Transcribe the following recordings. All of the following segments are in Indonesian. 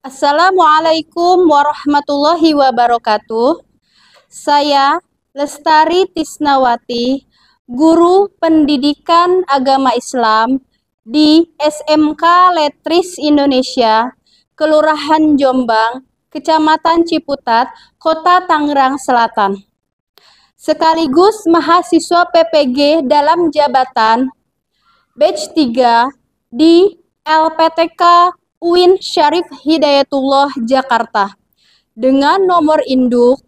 Assalamualaikum warahmatullahi wabarakatuh. Saya Lestari Tisnawati, Guru Pendidikan Agama Islam di SMK Letris Indonesia, Kelurahan Jombang, Kecamatan Ciputat, Kota Tangerang Selatan. Sekaligus mahasiswa PPG dalam jabatan batch 3 di LPTK UIN Syarif Hidayatullah Jakarta dengan nomor induk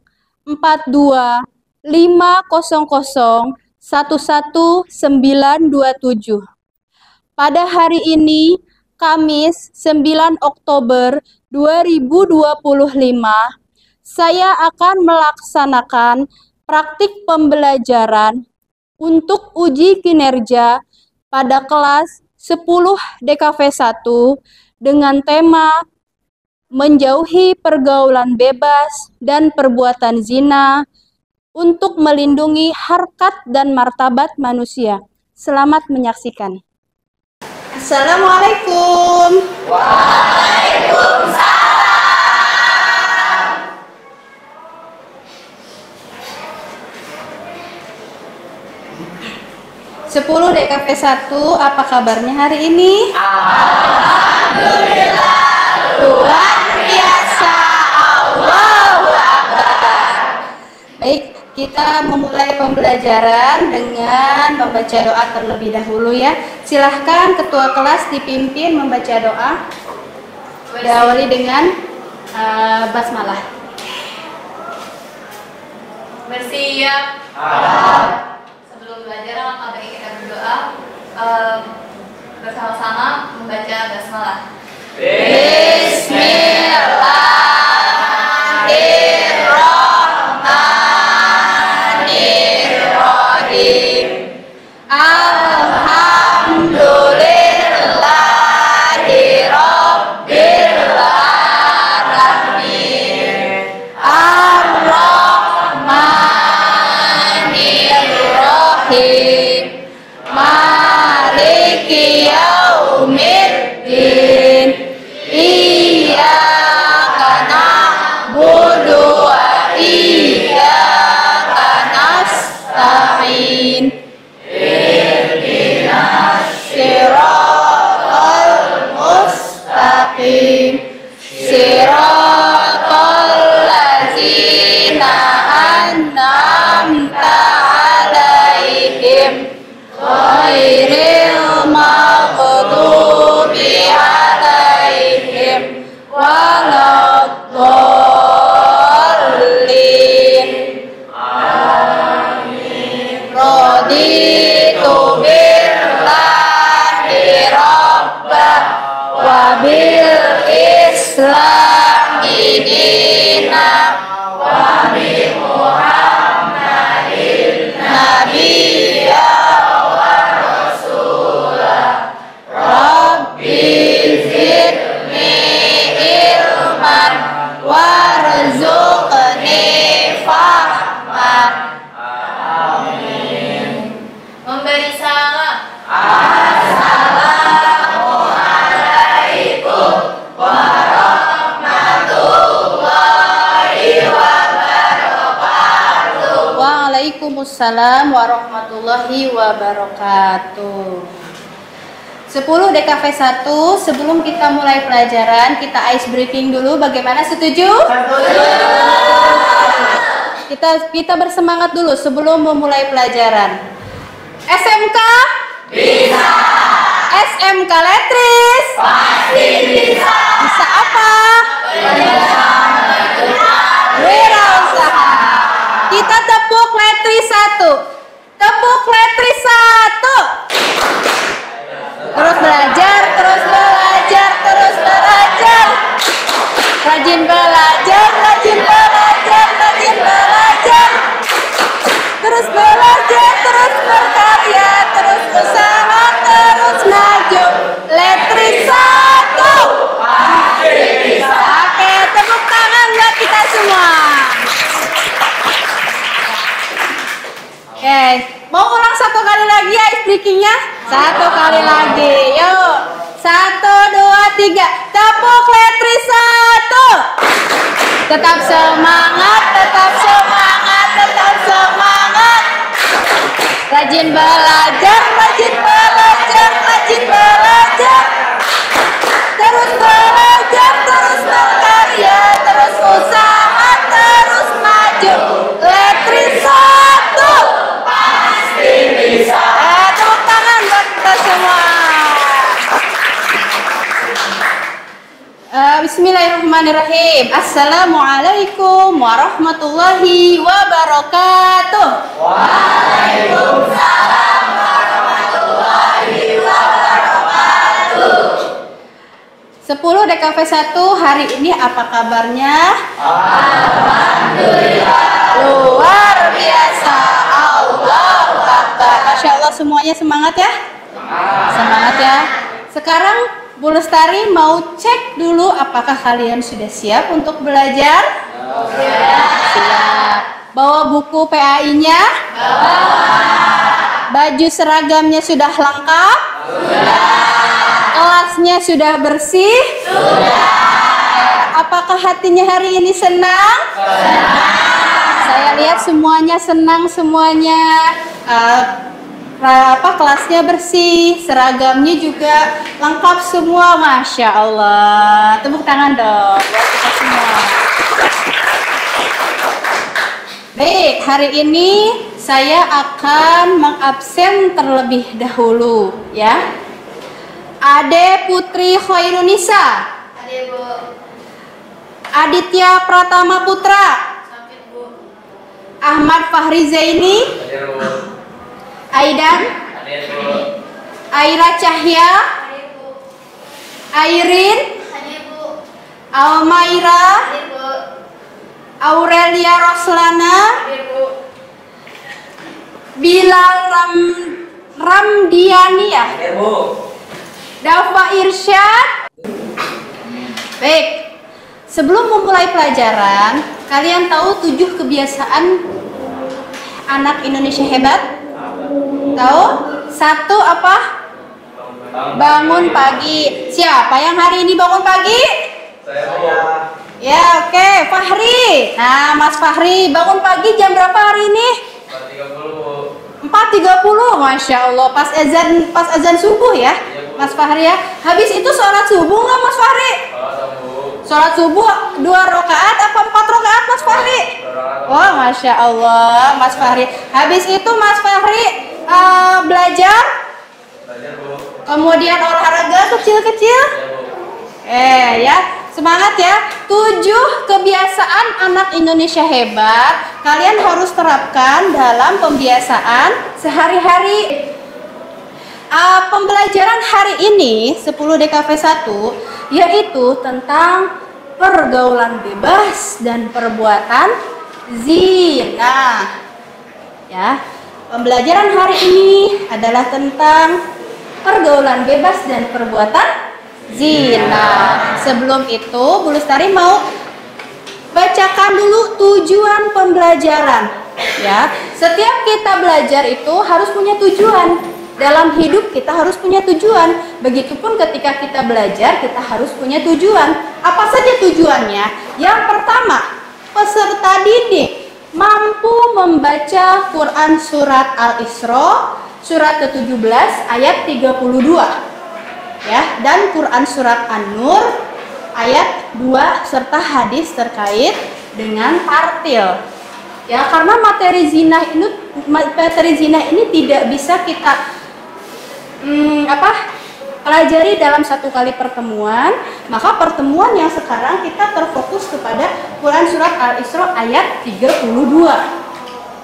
425001197. Pada hari ini, Kamis 9 Oktober 2025, saya akan melaksanakan praktik pembelajaran untuk uji kinerja pada kelas 10 DKV 1 dengan tema menjauhi pergaulan bebas dan perbuatan zina untuk melindungi harkat dan martabat manusia. Selamat menyaksikan. Assalamualaikum. Waalaikumsalam. 10 DKV 1, apa kabarnya hari ini? Alhamdulillah, luar biasa. Allahu Akbar. Baik, kita memulai pembelajaran dengan membaca doa terlebih dahulu ya. Silahkan ketua kelas dipimpin membaca doa. Diawali dengan basmalah. Bersiap. Sebelum belajar, alangkah baiknya kita berdoa bersama-sama membaca basmalah. Bismillahirrahmanirrahim. Alhamdulillahirabbil alamin. Ar-Rahmanirrahim. Maliki yaumiddin. Iyyaka na'budu wa iyyaka nasta'in. Ihdinas siratal mustaqim. Siratal ladzina an'amta 'alaihim ghairil maghdubi 'alaihim waladdallin. Amin. Raditu billahi rabbah wa bil islami dinan wa bi Muhammadin nabiyya wa rasulah. Rabbi zidni ilman warzuqni fahman. Amin. Memberi salam. Assalamualaikum warahmatullahi wabarakatuh. Waalaikumsalam warahmatullahi wabarakatuh. 10 DKV 1, sebelum kita mulai pelajaran, kita ice breaking dulu. Bagaimana, setuju? Kita bersemangat dulu sebelum memulai pelajaran. SMK? Bisa. SMK Letris? Pasti bisa. Bisa apa? Wirausaha. Kita tepuk Letris 1. Tepuk Letris 1. Terus belajar, terus belajar, terus belajar. Rajin belajar, rajin belajar, rajin belajar. Terus belajar, terus berkarya, terus usaha, terus maju. Letris 1. Pasti bisa. Oke, tepuk tangan buat kita semua. Oke, mau ulang satu kali lagi ya breakingnya? Satu kali lagi, yuk. 1, 2, 3, tepuk Letris 1. Tetap semangat, tetap semangat, tetap semangat. Rajin belajar, rajin belajar, rajin belajar. Terus belajar, terus berkarya, terus usaha, terus maju. Letris 1. Pasti bisa. Tepuk tangan buat kita semua. Bismillahirrahmanirrahim. Assalamualaikum warahmatullahi wabarakatuh. Waalaikumsalam warahmatullahi wabarakatuh. 10 DKV 1 hari ini apa kabarnya? Alhamdulillah. Luar biasa. Allahu Akbar. Masya Allah semuanya semangat ya? Semangat ya. Sekarang Bu Lestari mau cek dulu apakah kalian sudah siap untuk belajar? Siap. Bawa buku PAI-nya? Baju seragamnya sudah lengkap? Kelasnya sudah bersih? Apakah hatinya hari ini senang? Saya lihat semuanya senang semuanya. Kelasnya bersih, seragamnya juga lengkap semua, Masya Allah. Tepuk tangan dong buat kita semua. Baik, hari ini saya akan mengabsen terlebih dahulu ya. Ade Putri Khairunisa. Ade, Bu. Aditya Pratama Putra. Sakit, Bu. Ahmad Fahri Zaini. Aidan. Aira Cahya. Ade, Bu. Airin. Ade, Bu. Almaira. Ade, Bu. Aurelia Roslana. Ade, Bu. Bilal Ramdiani ya. Dafa Irsyad. Baik, sebelum memulai pelajaran, kalian tahu 7 kebiasaan anak Indonesia hebat? Tahu? 1 apa? Bangun pagi. Siapa yang hari ini bangun pagi? Saya. Ya, oke, Fahri. Nah, Mas Fahri, bangun pagi jam berapa hari ini? 4.30, Masya Allah, pas azan subuh ya, Mas Fahri ya. Habis itu sholat subuh nggak Mas Fahri? Sholat subuh 2 rakaat apa 4 rakaat Mas Fahri? Oh, Masya Allah, Mas Fahri. Habis itu Mas Fahri belajar, kemudian olahraga kecil-kecil. Ya, semangat ya. 7 kebiasaan anak Indonesia hebat kalian harus terapkan dalam pembiasaan sehari-hari. Pembelajaran hari ini 10 DKV 1 yaitu tentang pergaulan bebas dan perbuatan zina. Ya, pembelajaran hari ini adalah tentang pergaulan bebas dan perbuatan zina. Sebelum itu, Bu Lestari mau bacakan dulu tujuan pembelajaran. Ya, setiap kita belajar itu harus punya tujuan. Dalam hidup kita harus punya tujuan. Begitupun ketika kita belajar, kita harus punya tujuan. Apa saja tujuannya? Yang pertama, peserta didik mampu membaca Quran surat Al-Isra surat ke-17 ayat 32. Ya, dan Quran surat An-Nur ayat 2 serta hadis terkait dengan partil. Ya, karena materi zina ini tidak bisa kita pelajari dalam satu kali pertemuan, maka pertemuan yang sekarang kita terfokus kepada Quran surat Al-Isra ayat 32.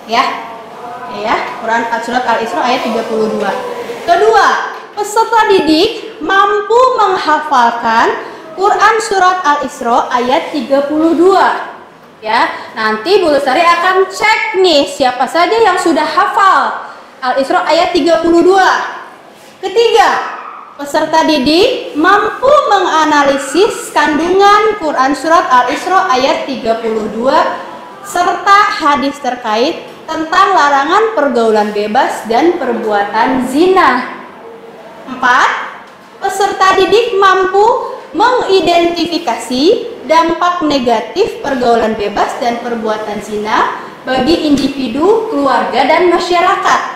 Ya. Quran surat Al-Isra ayat 32. Kedua, peserta didik mampu menghafalkan Quran surat Al-Isra ayat 32. Ya, nanti Bu Lestari akan cek nih siapa saja yang sudah hafal Al-Isra ayat 32. Ketiga, peserta didik mampu menganalisis kandungan Quran surat Al-Isra ayat 32 serta hadis terkait tentang larangan pergaulan bebas dan perbuatan zina. 4. Peserta didik mampu mengidentifikasi dampak negatif pergaulan bebas dan perbuatan zina bagi individu, keluarga, dan masyarakat.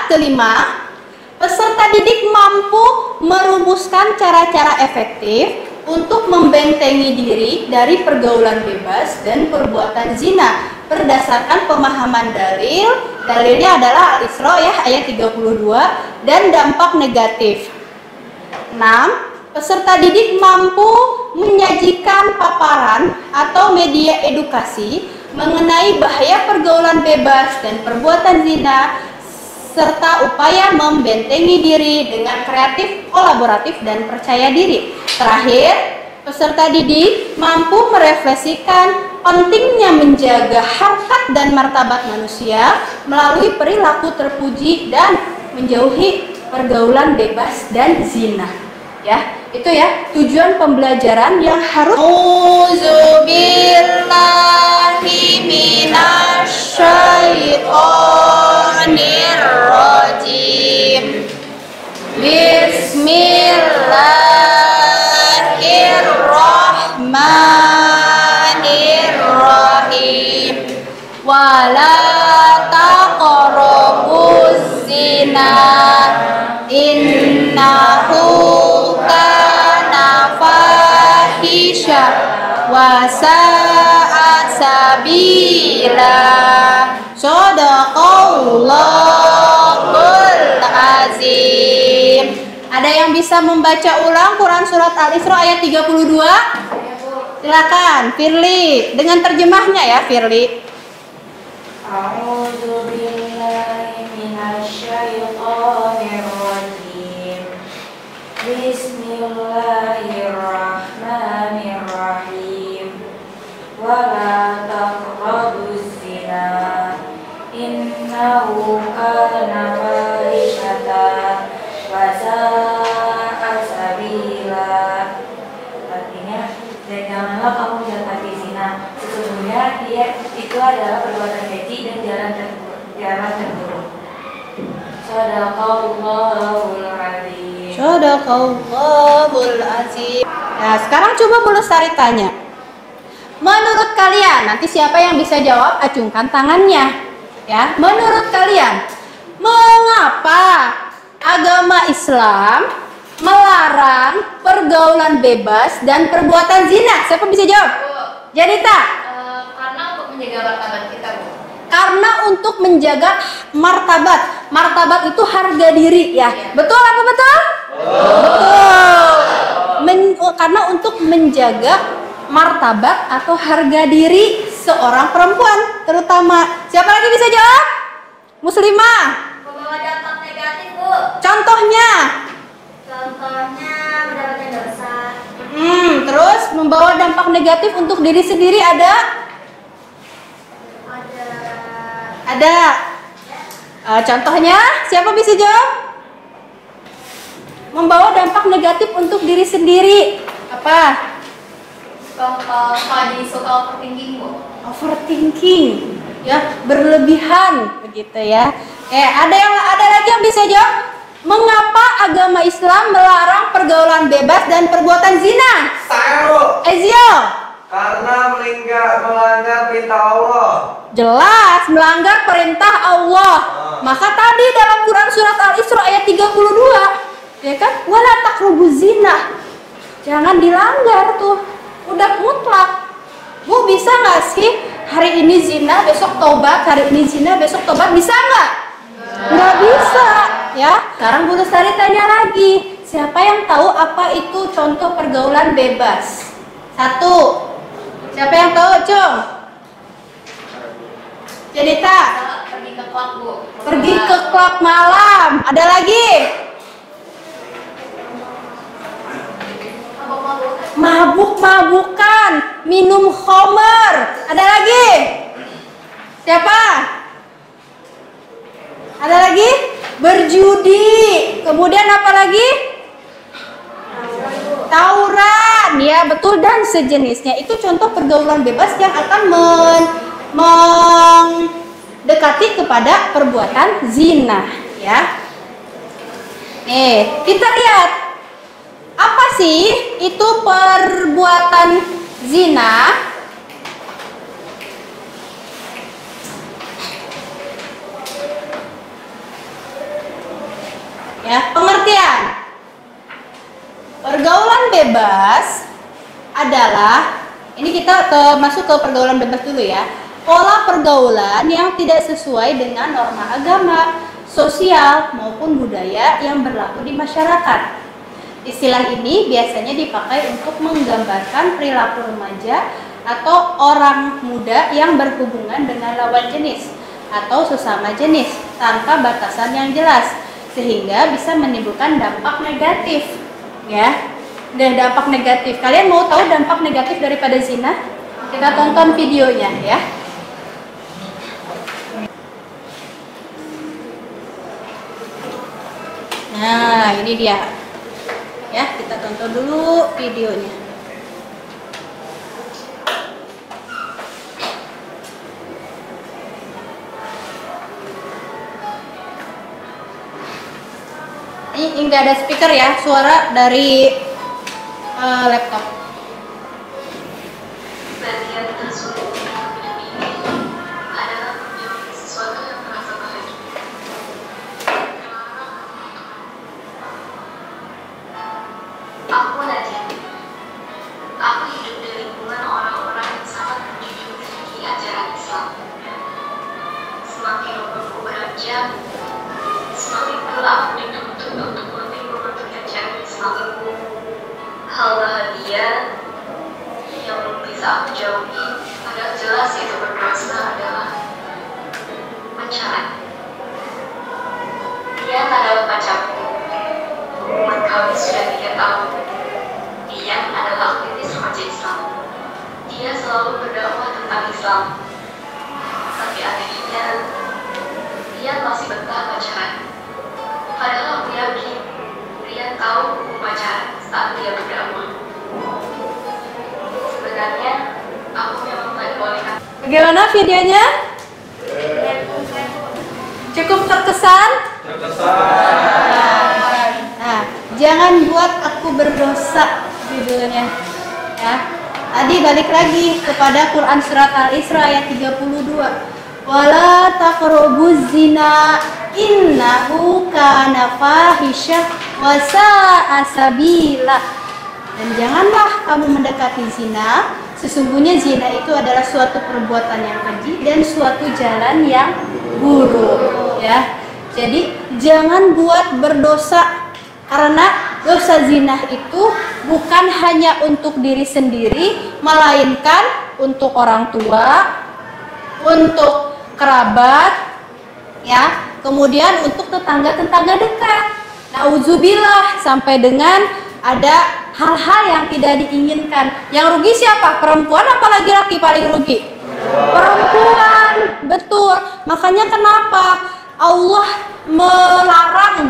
Kelima, peserta didik mampu merumuskan cara-cara efektif untuk membentengi diri dari pergaulan bebas dan perbuatan zina berdasarkan pemahaman dalil. Dalilnya adalah Al-Isra ya, ayat 32, dan dampak negatif. 6. Peserta didik mampu menyajikan paparan atau media edukasi mengenai bahaya pergaulan bebas dan perbuatan zina serta upaya membentengi diri dengan kreatif, kolaboratif, dan percaya diri. Terakhir, peserta didik mampu merefleksikan pentingnya menjaga harkat dan martabat manusia melalui perilaku terpuji dan menjauhi pergaulan bebas dan zina. Ya, itu ya tujuan pembelajaran yang harus. Auzubillahi minasyaitonirrajim. Bismillahirrahmanirrahim. Wala taqrabuz zina innahu kana fahisha wa sa'a sabila. Shadaqallahul azim. Ada yang bisa membaca ulang Quran surat Al-Isra ayat 32? Silakan, Firly, dengan terjemahnya ya, Firly. A'udzu billahi minasyaitonirrajim. Bismillahirrahmanirrahim. Wala taqrabuz zina innahu kana fahishatan wa sa'a sabila. Artinya, dan janganlah kamu mendekati zina, sesungguhnya dia itu adalah perbuatan keji dan jalan terburuk. Shadaqallahul azim. Shadaqallahul azim. Nah, sekarang coba Bu Lestari tanya. Menurut kalian, nanti siapa yang bisa jawab acungkan tangannya. Ya, menurut kalian, mengapa agama Islam melarang pergaulan bebas dan perbuatan zina? Siapa bisa jawab? Janita. Karena untuk menjaga martabat kita, Bu. Karena untuk menjaga martabat. Martabat itu harga diri ya. Betul apa betul? Betul. Karena untuk menjaga martabat atau harga diri seorang perempuan terutama. Siapa lagi bisa jawab? Muslimah. Membawa dampak negatif, Bu. Contohnya? Contohnya mendapatkan dosa. Terus membawa dampak negatif untuk diri sendiri ada? Ada. Contohnya siapa bisa jawab? Membawa dampak negatif untuk diri sendiri apa? Suka overthinking, Bu. Overthinking, ya, berlebihan begitu ya. Ada lagi yang bisa jawab? Mengapa agama Islam melarang pergaulan bebas dan perbuatan zina? Saya, Bu. Ezio. Karena melanggar perintah Allah. Jelas melanggar perintah Allah. Maka tadi dalam Quran surat Al-Isra ayat 32, ya kan? Wala taqrabuz zina. Jangan dilanggar tuh. Udah mutlak. Bu, bisa nggak sih hari ini zina besok tobat, hari ini zina besok tobat, bisa nggak? Nggak bisa, ya. Sekarang Bu Lestari tanya lagi, siapa yang tahu apa itu contoh pergaulan bebas? Satu, siapa yang tahu, Cung? Janita. Pergi ke klub, Bu. Pergi ke klub malam. Ada lagi? Mabuk-mabukan, minum khamar. Ada lagi? Siapa? Ada lagi? Berjudi. Kemudian apa lagi? Tauran. Ya, betul, dan sejenisnya. Itu contoh pergaulan bebas yang akan mendekati kepada perbuatan zina, ya. Nih, kita lihat apa sih itu perbuatan zina? Ya, pengertian. Pergaulan bebas adalah, ini kita masuk ke pergaulan bebas dulu ya. Pola pergaulan yang tidak sesuai dengan norma agama, sosial maupun budaya yang berlaku di masyarakat. Istilah ini biasanya dipakai untuk menggambarkan perilaku remaja atau orang muda yang berhubungan dengan lawan jenis atau sesama jenis tanpa batasan yang jelas, sehingga bisa menimbulkan dampak negatif, ya. Dan dampak negatif, kalian mau tahu dampak negatif daripada zina? Kita tonton videonya, ya. Nah, ini dia. Ya, kita tonton dulu videonya. Ini nggak ada speaker ya, suara dari laptop. Bagian tersulit dalam hidup ini adalah menjadi sesuatu yang terasa bahagia. Aku Nadia. Aku hidup di lingkungan orang-orang yang sangat menjunjung tinggi ajaran Islam. Semakin umurku beranjak, semakin pula aku dituntut untuk lebih mematuhi ajaran Islam. Hal bahagia yang belum bisa aku jauhi, padahal jelas itu berdosa, adalah pacaran. Dia adalah pacarku. Hubungan kami sudah 3 tahun. Dia adalah aktivis remaja Islam. Dia selalu berdakwah tentang Islam. Tapi anehnya, dia masih betah pacaran. Padahal aku yakin dia tahu hukum pacaran saat dia berdakwah. Sebenarnya, aku memang tak dibolehkan. Bagaimana videonya? Cukup terkesan? Nah, jangan buat aku berdosa judulnya. Ya. Tadi balik lagi kepada Quran surat Al-Isra ayat 32. Wala taqrabuz zina innahu kana fahisyah wa sa'a sabila. Dan janganlah kamu mendekati zina, sesungguhnya zina itu adalah suatu perbuatan yang keji dan suatu jalan yang buruk, ya. Jadi jangan buat berdosa, karena dosa zina itu bukan hanya untuk diri sendiri, melainkan untuk orang tua, untuk kerabat, ya, kemudian untuk tetangga-tetangga dekat. Nauzubillah, sampai dengan ada hal-hal yang tidak diinginkan. Yang rugi siapa? Perempuan apa laki-laki paling rugi? Perempuan, betul. Makanya kenapa Allah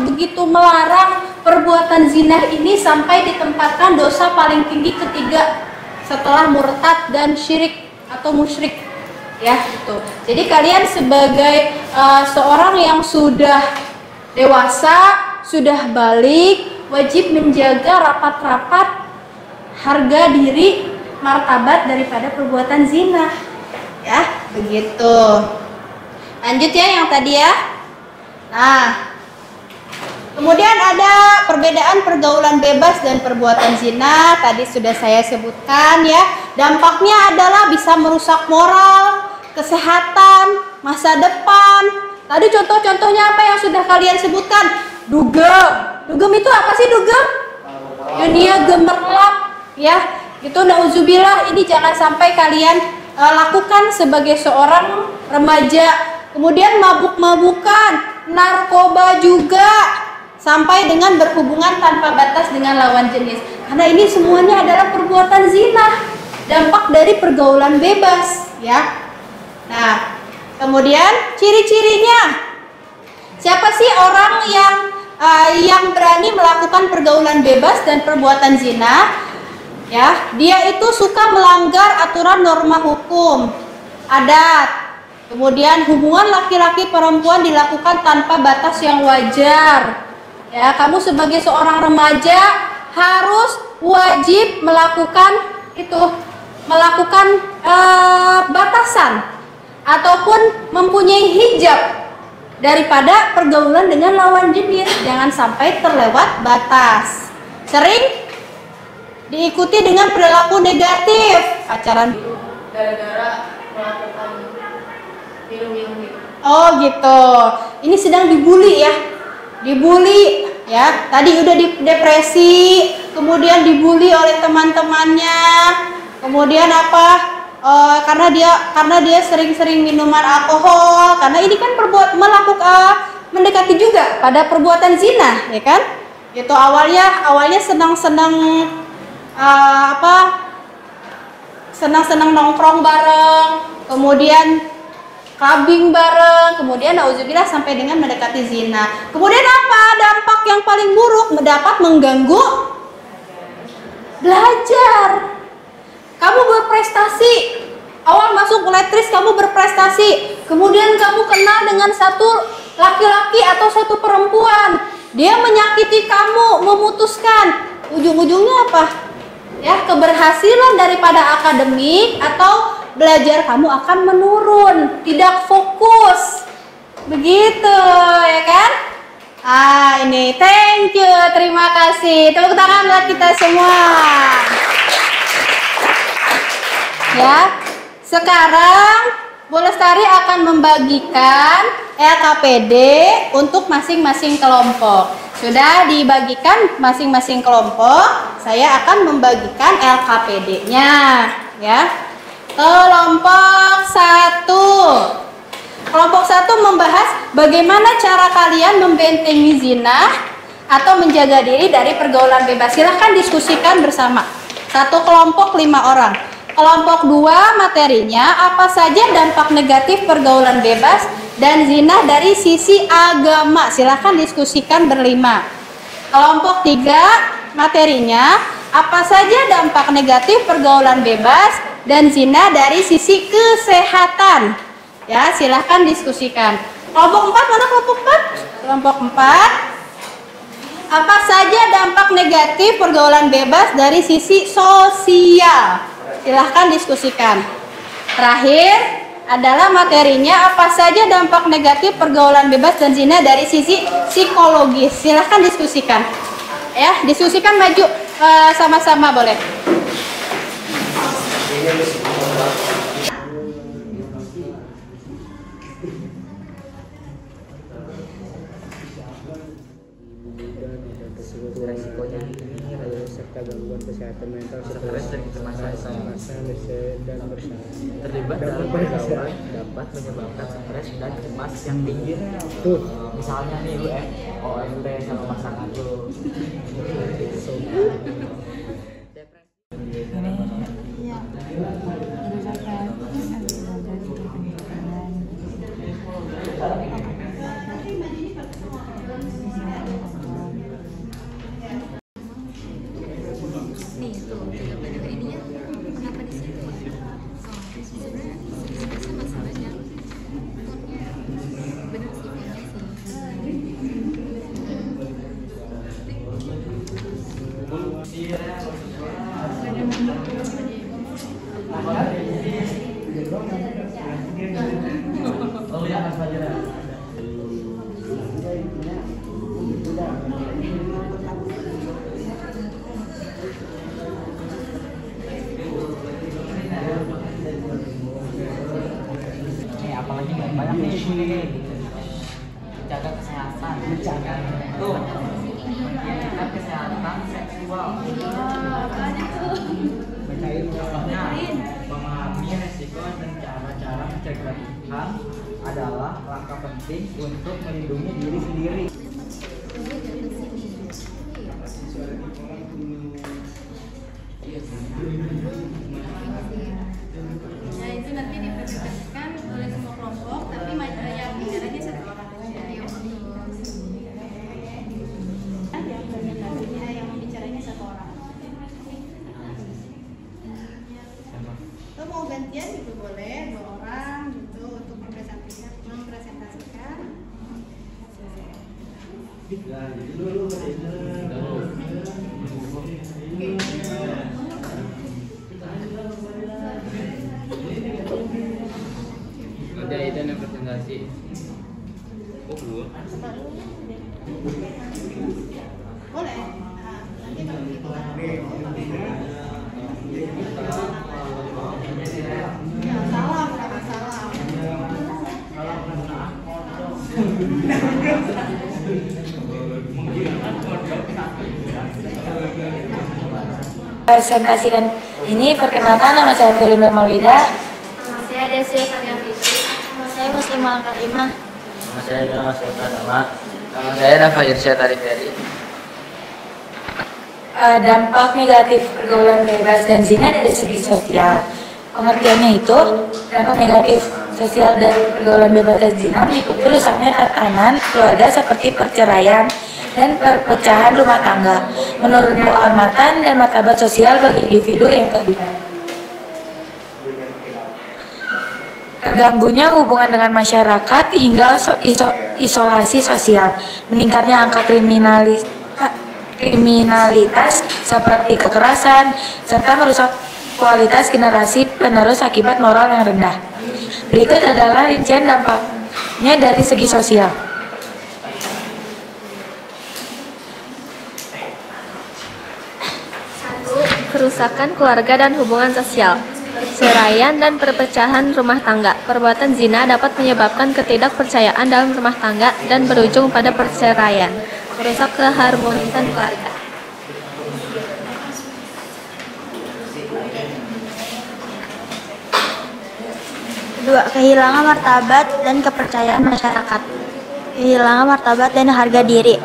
begitu melarang perbuatan zina ini sampai ditempatkan dosa paling tinggi ketiga setelah murtad dan syirik atau musyrik, ya, gitu. Jadi kalian sebagai seorang yang sudah dewasa, sudah balik, wajib menjaga rapat-rapat harga diri, martabat daripada perbuatan zina, ya, begitu. Lanjut ya yang tadi ya. Nah, kemudian ada perbedaan pergaulan bebas dan perbuatan zina. Tadi sudah saya sebutkan ya. Dampaknya adalah bisa merusak moral, kesehatan, masa depan. Tadi contoh-contohnya apa yang sudah kalian sebutkan? Dugem. Dugem itu apa sih dugem? Dunia gemerlap, ya. Itu nauzubillah, ini jangan sampai kalian lakukan sebagai seorang remaja. Kemudian mabuk-mabukan, narkoba juga, sampai dengan berhubungan tanpa batas dengan lawan jenis. Karena ini semuanya adalah perbuatan zina, dampak dari pergaulan bebas, ya. Nah, kemudian ciri-cirinya, siapa sih orang yang berani melakukan pergaulan bebas dan perbuatan zina? Ya, dia itu suka melanggar aturan norma hukum adat. Kemudian hubungan laki-laki perempuan dilakukan tanpa batas yang wajar. Ya, kamu sebagai seorang remaja harus wajib melakukan batasan ataupun mempunyai hijab daripada pergaulan dengan lawan jenis. Jangan sampai terlewat batas. Sering diikuti dengan perilaku negatif, pacaran gara-gara melakukan film yang gitu. Oh gitu. Ini sedang dibully ya. Dibully ya. Tadi udah depresi, kemudian dibully oleh teman-temannya. Kemudian apa? Karena dia sering-sering minuman alkohol. Karena ini kan mendekati juga pada perbuatan zina, ya kan? Itu awalnya senang-senang senang-senang nongkrong bareng, kemudian clubbing bareng, kemudian nauzubillah sampai dengan mendekati zina. Kemudian apa dampak yang paling buruk? Dapat mengganggu belajar. Kamu berprestasi, awal masuk letris kamu berprestasi, kemudian kamu kenal dengan satu laki-laki atau satu perempuan, dia menyakiti kamu, memutuskan, ujung-ujungnya apa? Ya, keberhasilan daripada akademik atau belajar kamu akan menurun, tidak fokus. Begitu, ya kan? Ini thank you, terima kasih. Tepuk tangan buat kita semua. Ya, sekarang Bu Lestari akan membagikan LKPD untuk masing-masing kelompok. Sudah dibagikan masing-masing kelompok, saya akan membagikan LKPD-nya, ya. Kelompok 1. Kelompok 1 membahas bagaimana cara kalian membentengi zina atau menjaga diri dari pergaulan bebas. Silahkan diskusikan bersama. Satu kelompok 5 orang. Kelompok 2 materinya apa saja dampak negatif pergaulan bebas dan zina dari sisi agama. Silahkan diskusikan berlima. Kelompok 3 materinya apa saja dampak negatif pergaulan bebas dan zina dari sisi kesehatan. Ya, silahkan diskusikan. Kelompok 4 mana kelompok 4? Kelompok 4. Apa saja dampak negatif pergaulan bebas dari sisi sosial? Silahkan diskusikan. Terakhir adalah materinya apa saja dampak negatif pergaulan bebas dan zina dari sisi psikologis. Silahkan diskusikan. Ya, diskusikan maju sama-sama boleh. Resikonya ini serta gangguan kesehatan mental stres dan bersalah terlibat dalam pergaulan dapat menyebabkan stres dan cemas yang tinggi. Misalnya nih lu OMT sama pasangan lu. Apalagi banyak nih jaga kesehatan, tuh menjaga kesehatan seksual. Contohnya memahami resiko dan cara-cara mencegah adalah langkah penting untuk melindungi diri sendiri. Nah, itu nanti dipresentasikan oleh semua kelompok, tapi yang bicaranya satu orang saja. Yang presentasinya, yang bicaranya satu orang. Lo mau gantian juga boleh, 2 orang. Ada itu yang presentasi. Oh, belum. Boleh. Nanti kalau gitu ya, salam, jangan salam. Presentasikan ini, perkenalkan, nama saya Firly Maulida. Nama saya Desi Karya Fitri. Nama saya Muslimah Karimah. Nama saya Mas Pratama. Nama saya Rafa Irsyad Ariferi. Dampak negatif pergaulan bebas dan zina dari segi sosial. Pengertiannya itu, dampak negatif sosial dari pergaulan bebas dan zina meliputi rusaknya tatanan keluarga seperti perceraian dan perpecahan rumah tangga, menurunnya kehormatan dan martabat sosial bagi individu yang terlibat. Terganggunya hubungan dengan masyarakat hingga isolasi sosial, meningkatnya angka kriminalitas seperti kekerasan, serta merusak kualitas generasi penerus akibat moral yang rendah. Berikut adalah rincian dampaknya dari segi sosial. Kerusakan keluarga dan hubungan sosial, perceraian dan perpecahan rumah tangga. Perbuatan zina dapat menyebabkan ketidakpercayaan dalam rumah tangga dan berujung pada perceraian, merusak keharmonisan keluarga. Kedua, kehilangan martabat dan kepercayaan masyarakat. Kehilangan martabat dan harga diri.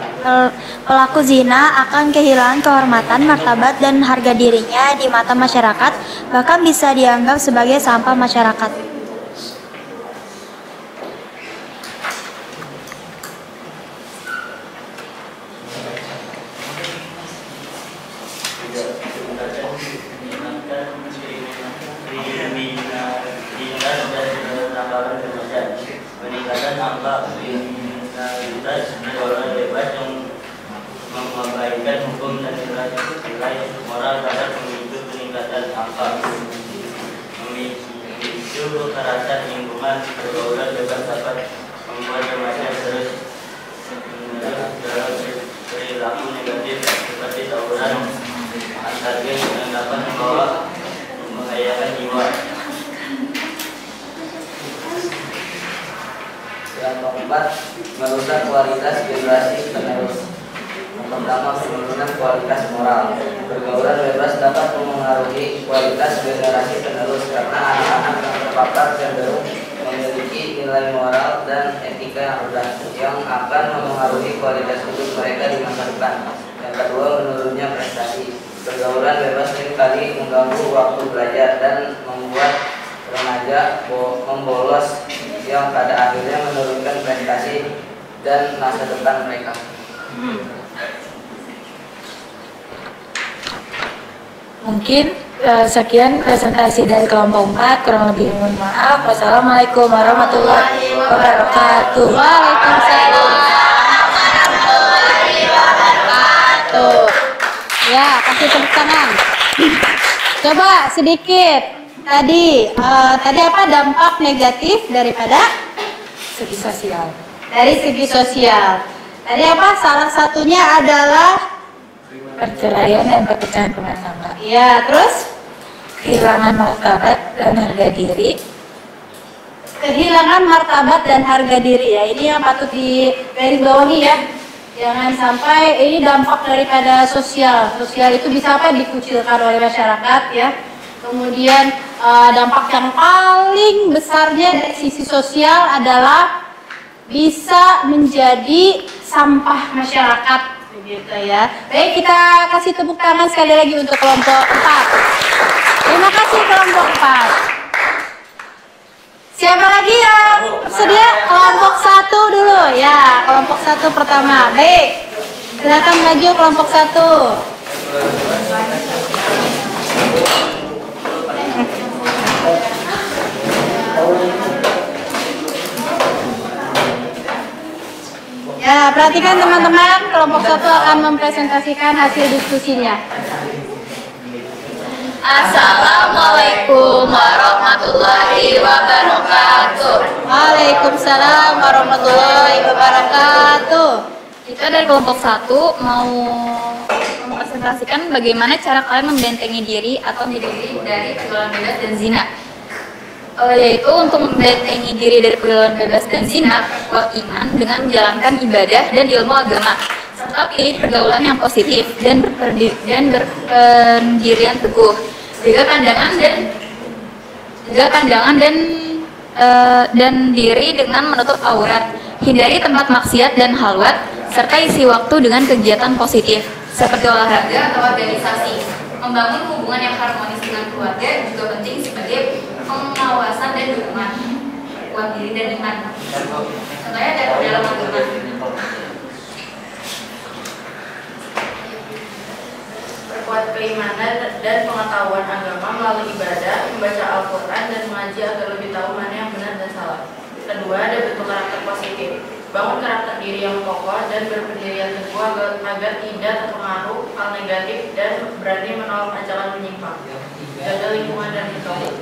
Pelaku zina akan kehilangan kehormatan, martabat, dan harga dirinya di mata masyarakat, bahkan bisa dianggap sebagai sampah masyarakat. Peningkatan angka kriminalitas pergaulan bebas yang mengabaikan hukum dan nilai moral dapat memicu peningkatan angka memicu kekerasan lingkungan. Pergaulan bebas dapat membuat remaja terus menerus dalam perilaku negatif seperti tawuran antar geng yang dapat membahayakan jiwa. Yang keempat, merusak kualitas generasi penerus. Yang pertama, penurunan kualitas moral. Pergaulan bebas dapat mempengaruhi kualitas generasi penerus karena anak-anak yang terpapar cenderung memiliki nilai moral dan etika yang rendah yang akan mempengaruhi kualitas hidup mereka di masa depan. Yang kedua, menurunnya prestasi. Pergaulan bebas seringkali mengganggu waktu belajar dan membuat remaja membolos yang pada akhirnya menurunkan prestasi dan masa depan mereka. Mungkin sekian presentasi dari kelompok 4, kurang lebih mohon maaf. Wassalamualaikum warahmatullahi wabarakatuh. Waalaikumsalam warahmatullahi wabarakatuh. Ya, kasih tepuk tangan. Coba sedikit. Tadi apa dampak negatif daripada Segi sosial. dari segi sosial? Tadi apa? Salah satunya adalah Perceraian dan perpecahan rumah tangga. ya, terus Kehilangan martabat dan harga diri. kehilangan martabat dan harga diri ya. Ini yang patut digarisbawahi ya. Jangan sampai ini dampak daripada sosial. Sosial itu bisa apa? Dikucilkan oleh masyarakat ya. Kemudian dampak yang paling besarnya dari sisi sosial adalah bisa menjadi sampah masyarakat begitu ya. Baik, kita kasih tepuk tangan sekali lagi untuk kelompok 4. Terima kasih kelompok 4. Siapa lagi yang bersedia? Kelompok 1 dulu ya, kelompok 1 pertama. Baik, silakan maju kelompok 1. Ya, perhatikan teman-teman, kelompok 1 akan mempresentasikan hasil diskusinya. Assalamualaikum warahmatullahi wabarakatuh. Waalaikumsalam warahmatullahi wabarakatuh. Kita dari kelompok 1 mau mempresentasikan bagaimana cara kalian membentengi diri atau hidup dari pergaulan bebas dan zina. Yaitu untuk membentengi diri dari pergaulan bebas dan zina, kuat iman dengan menjalankan ibadah dan ilmu agama, serta pilih pergaulan yang positif dan berpendirian teguh, jaga pandangan dan diri dengan menutup aurat, hindari tempat maksiat dan halwat, serta isi waktu dengan kegiatan positif seperti olahraga atau organisasi. Membangun hubungan yang harmonis dengan keluarga juga penting sebagai pengawasan dan dukungan kuat diri dan iman. Contohnya dalam agama. Perkuat keimanan dan pengetahuan agama melalui ibadah, membaca Al-Quran dan mengaji agar lebih tahu mana yang benar dan salah. Kedua, ada bentuk karakter positif. Bangun karakter diri yang kokoh dan berpendirian teguh agar tidak terpengaruh hal negatif dan berani menolak ajaran menyimpang. Jaga lingkungan dan lingkungan.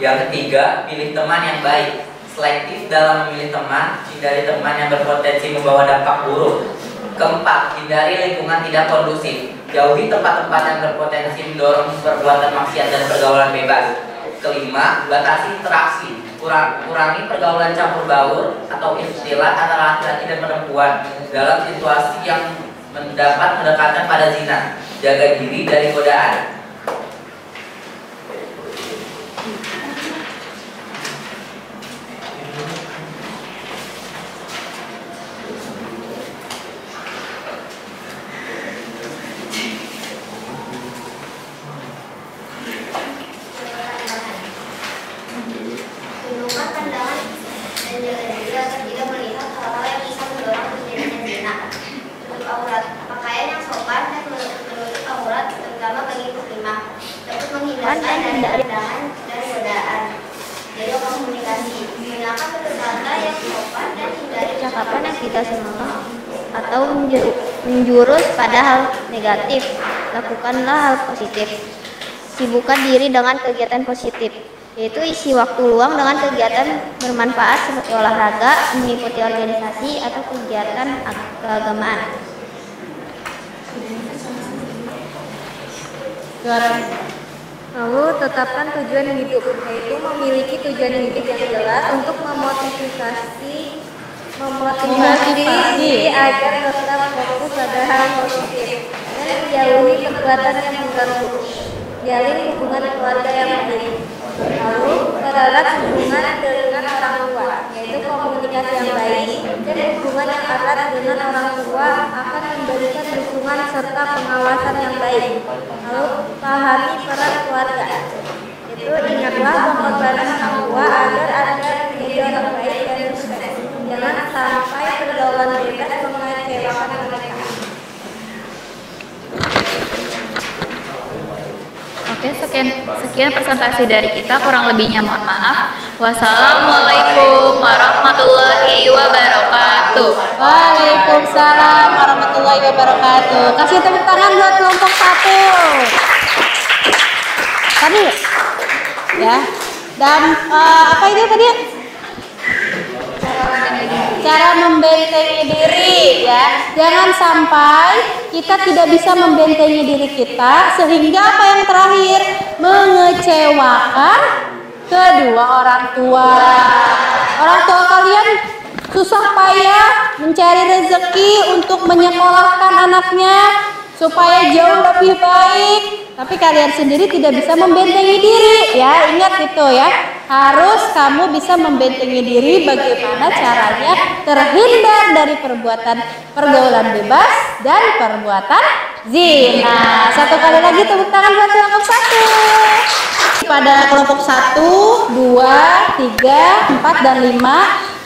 Yang ketiga, pilih teman yang baik. Selektif dalam memilih teman, hindari teman yang berpotensi membawa dampak buruk. Keempat, hindari lingkungan tidak kondusif. Jauhi tempat-tempat yang berpotensi mendorong perbuatan maksiat dan pergaulan bebas. Kelima, batasi interaksi. Kurangi pergaulan campur baur atau istilah antara laki-laki dan perempuan dalam situasi yang mendapat mendekatkan pada zina. Jaga diri dari godaan. Percakapan yang tidak senonoh atau menjurus pada hal negatif. Lakukanlah hal positif. Sibukkan diri dengan kegiatan positif, yaitu isi waktu luang dengan kegiatan bermanfaat seperti olahraga, mengikuti organisasi atau kegiatan keagamaan. Lalu tetapkan tujuan hidup, yaitu memiliki tujuan hidup yang jelas untuk memotivasi diri agar tetap fokus pada hal positif dan menjauhi perbuatan yang mengganggu. Jalin hubungan keluarga yang baik. Lalu pererat hubungan dengan orang tua, yaitu komunikasi yang baik dan hubungan yang erat dengan orang tua akan memberikan dukungan serta pengawasan yang baik. Lalu pahami peran keluarga. Itu ingatlah pengorbanan orang tua agar Anda menjadi orang baik dan sukses. Jangan sampai pergaulan bebas mengecewakan mereka. Oke, sekian presentasi dari kita, kurang lebihnya mohon maaf. Wassalamualaikum warahmatullahi wabarakatuh. Waalaikumsalam warahmatullahi wabarakatuh. Kasih tepuk tangan buat kelompok 1. Tadi ya. Dan apa itu tadi? Cara membentengi diri ya. Jangan sampai kita tidak bisa membentengi diri kita sehingga apa yang terakhir mengecewakan kedua orang tua. Orang tua kalian susah payah mencari rezeki untuk menyekolahkan anaknya supaya jauh lebih baik, tapi kalian sendiri tidak bisa membentengi diri ya. Ingat itu ya, harus kamu bisa membentengi diri. Bagaimana caranya terhindar dari perbuatan pergaulan bebas dan perbuatan zina. Satu kali lagi tepuk tangan buat kelompok 1. Pada kelompok 1, 2, 3, 4, dan 5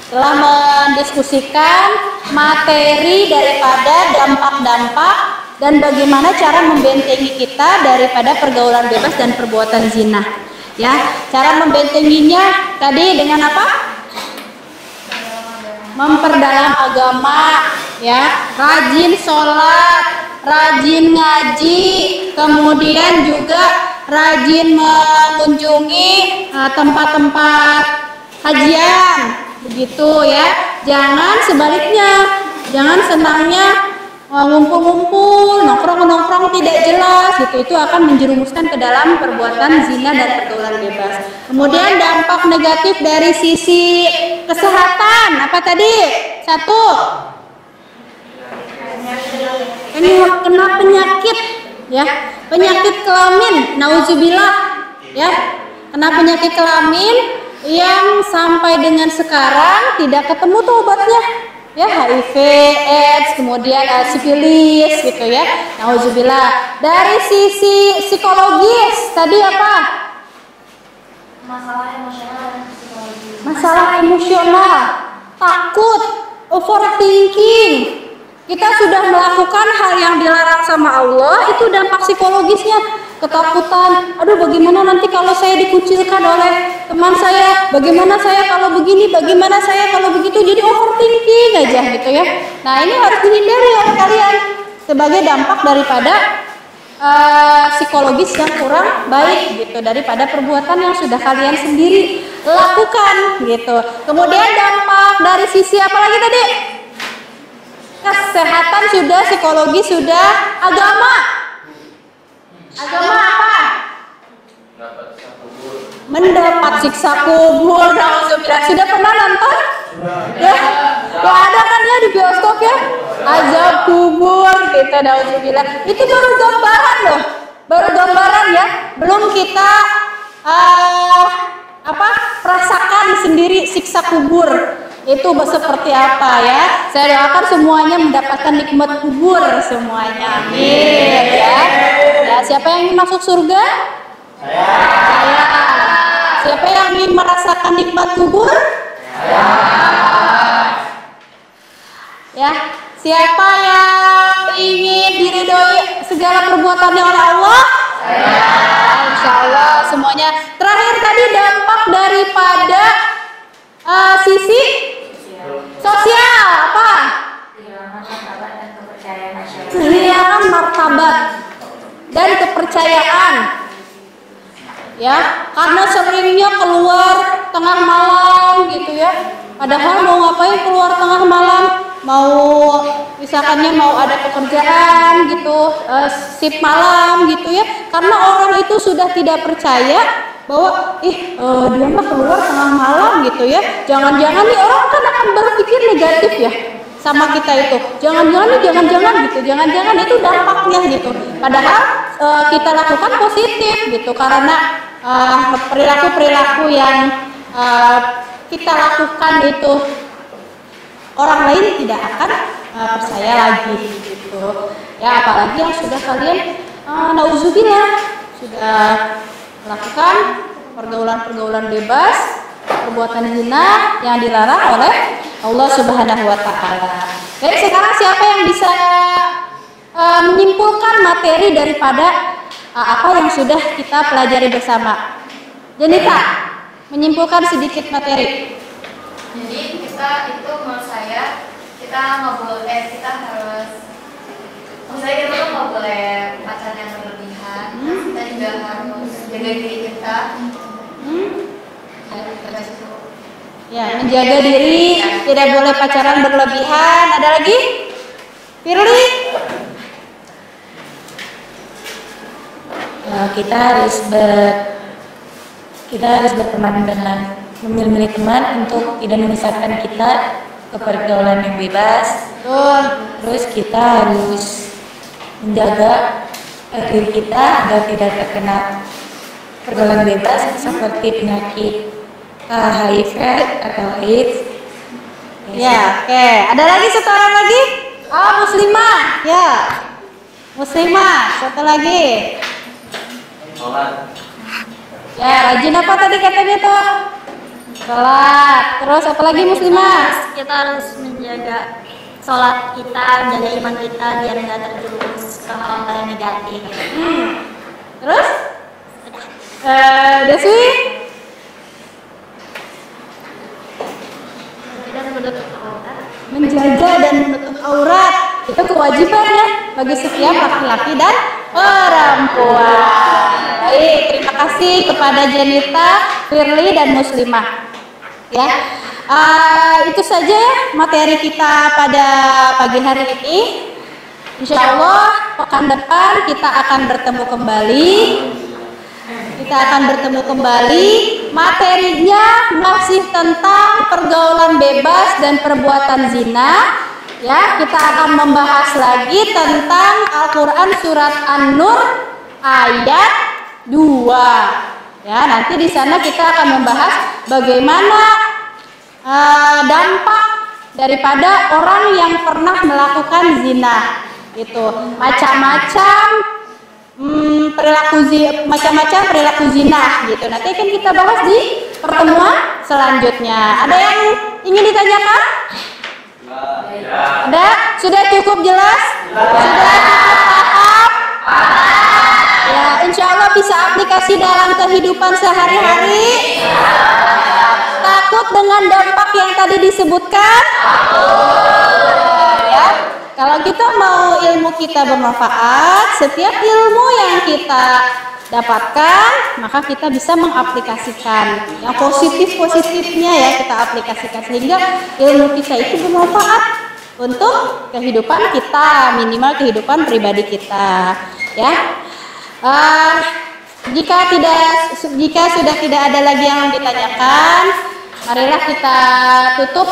telah mendiskusikan materi daripada dampak-dampak dan bagaimana cara membentengi kita daripada pergaulan bebas dan perbuatan zina. Ya, cara membentenginya tadi dengan apa? memperdalam agama, ya, rajin sholat, rajin ngaji, kemudian juga rajin mengunjungi tempat-tempat kajian, begitu ya. Jangan sebaliknya, jangan senangnya ngumpul-ngumpul, nongkrong-nongkrong tidak jelas gitu, itu akan menjerumuskan ke dalam perbuatan zina dan pergaulan bebas. Kemudian dampak negatif dari sisi kesehatan, apa tadi? 1, ini kena penyakit, ya, penyakit kelamin, nauzubillah, ya, kena penyakit kelamin yang sampai dengan sekarang tidak ketemu tuh obatnya. Ya, HIV, AIDS, kemudian sifilis gitu ya. Nauzubillah. Dari sisi psikologis tadi apa? Masalah emosional dan psikologis. Masalah emosional, takut, overthinking. Kita sudah melakukan hal yang dilarang sama Allah, itu dampak psikologisnya. Ketakutan, aduh bagaimana nanti kalau saya dikucilkan oleh teman saya, bagaimana saya kalau begini, bagaimana saya kalau begitu, jadi overthinking aja gitu ya. Nah, ini harus dihindari oleh kalian sebagai dampak daripada psikologis yang kurang baik gitu, daripada perbuatan yang sudah kalian sendiri lakukan gitu. Kemudian dampak dari sisi apa lagi tadi? Kesehatan sudah, psikologi sudah, agama. Agama apa? Mendapat siksa kubur. Sudah pernah nonton? Ya, ada kan ya di bioskop ya, azab kubur gitu. Nauzubillah. Itu baru gambaran loh, baru gambaran ya. Belum kita rasakan sendiri siksa kubur itu seperti apa ya. Saya doakan semuanya mendapatkan nikmat kubur semuanya, amin ya. Ya, siapa yang ingin masuk surga? Saya. Siapa yang ingin merasakan nikmat kubur? Saya. Ya, siapa yang ingin diridhoi segala perbuatannya oleh Allah? Saya. Insya Allah semuanya. Terakhir tadi dampak daripada sisi sosial apa? Kehilangan martabat dan kepercayaan, ya, karena seringnya keluar tengah malam gitu ya. Padahal mau ngapain keluar tengah malam? Mau misalkannya mau ada pekerjaan gitu, shift malam gitu ya. Karena orang itu sudah tidak percaya bahwa dia mah keluar tengah malam gitu ya. Jangan-jangan nih orang kan akan berpikir negatif ya sama kita itu. Jangan-jangan nih, jangan-jangan gitu. Jangan-jangan itu dampaknya gitu. Padahal kita lakukan positif gitu, karena perilaku-perilaku yang kita lakukan itu orang lain tidak akan percaya lagi gitu. Ya, apalagi yang sudah kalian nauzubillah sudah melakukan pergaulan-pergaulan bebas, perbuatan zina yang dilarang oleh Allah Subhanahu wa taala. Jadi sekarang siapa yang bisa menyimpulkan materi daripada apa yang sudah kita pelajari bersama? Jenita, menyimpulkan sedikit materi. Jadi kita itu menurut saya kita harus, maksudnya kita tuh nggak boleh pacaran yang berlebihan. Kita juga harus jaga diri kita. Ya, menjaga diri, tidak boleh pacaran berlebihan. Ada lagi? Firly? Kita harus berteman dengan memilih teman untuk tidak memisahkan kita ke pergaulan yang bebas. Terus kita harus menjaga diri kita agar tidak terkena pergaulan bebas seperti penyakit HIV atau AIDS. Ya, oke. Ada lagi satu orang lagi? Muslimah. Ya. Muslimah, satu lagi. Sholat. Ya, rajin apa tadi katanya tuh? Sholat. Terus apa lagi muslimah? Kita harus menjaga sholat kita, menjaga iman kita biar nggak terjerumus ke hal-hal yang negatif. Terus? Deswi? Dan menutup aurat menjaga dan menutup aurat. Itu kewajiban ya bagi setiap laki-laki dan perempuan. Baik, terima kasih kepada Janita, Firly, dan Muslimah. Ya, itu saja ya materi kita pada pagi hari ini. Insya Allah pekan depan kita akan bertemu kembali. Materinya masih tentang pergaulan bebas dan perbuatan zina. Ya, kita akan membahas lagi tentang Al-Quran surat An-Nur ayat 2. Ya, nanti di sana kita akan membahas bagaimana dampak daripada orang yang pernah melakukan zina. Itu macam-macam perilaku zina gitu. Nanti akan kita bahas di pertemuan selanjutnya. Ada yang ingin ditanyakan? Ada? Sudah cukup jelas? Sudah cukup paham? Ya, insya Allah bisa aplikasi dalam kehidupan sehari-hari. Takut dengan dampak yang tadi disebutkan? Ya. Kalau kita mau ilmu kita bermanfaat, setiap ilmu yang kita dapatkan, maka kita bisa mengaplikasikan yang positif-positifnya ya kita aplikasikan sehingga ilmu kita itu bermanfaat untuk kehidupan kita, minimal kehidupan pribadi kita, ya. Jika sudah tidak ada lagi yang ditanyakan, marilah kita tutup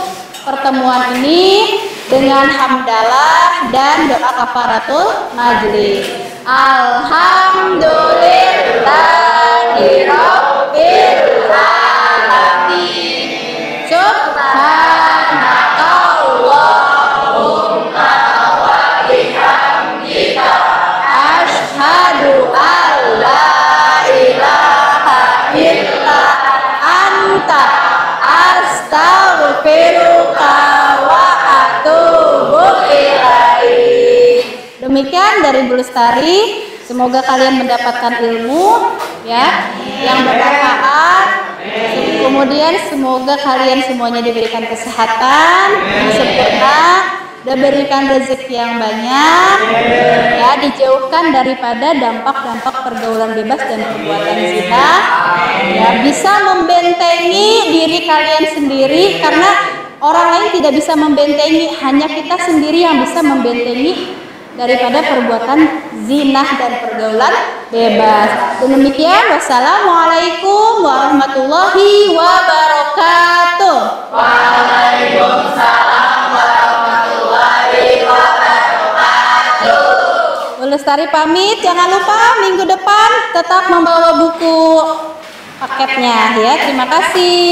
pertemuan ini dengan hamdalah dan doa kafaratul majlis. Alhamdulillahirabbil alamin. Subhanakallahumma wa bihamdika asyhadu an la ilaha illa anta astaghfiruka wa atubu ilaik. Demikian dari Bu Lestari. Semoga kalian mendapatkan ilmu ya yang bermanfaat. Kemudian semoga kalian semuanya diberikan kesehatan yang sempurna, diberikan rezeki yang banyak, ya, dijauhkan daripada dampak-dampak pergaulan bebas dan perbuatan zina, ya, bisa membentengi diri kalian sendiri karena orang lain tidak bisa membentengi, hanya kita sendiri yang bisa membentengi daripada perbuatan zina dan pergaulan bebas. Demikian, wassalamualaikum warahmatullahi wabarakatuh. Waalaikumsalam warahmatullahi wabarakatuh. Bu Lestari pamit, jangan lupa minggu depan tetap membawa buku paketnya ya. Terima kasih.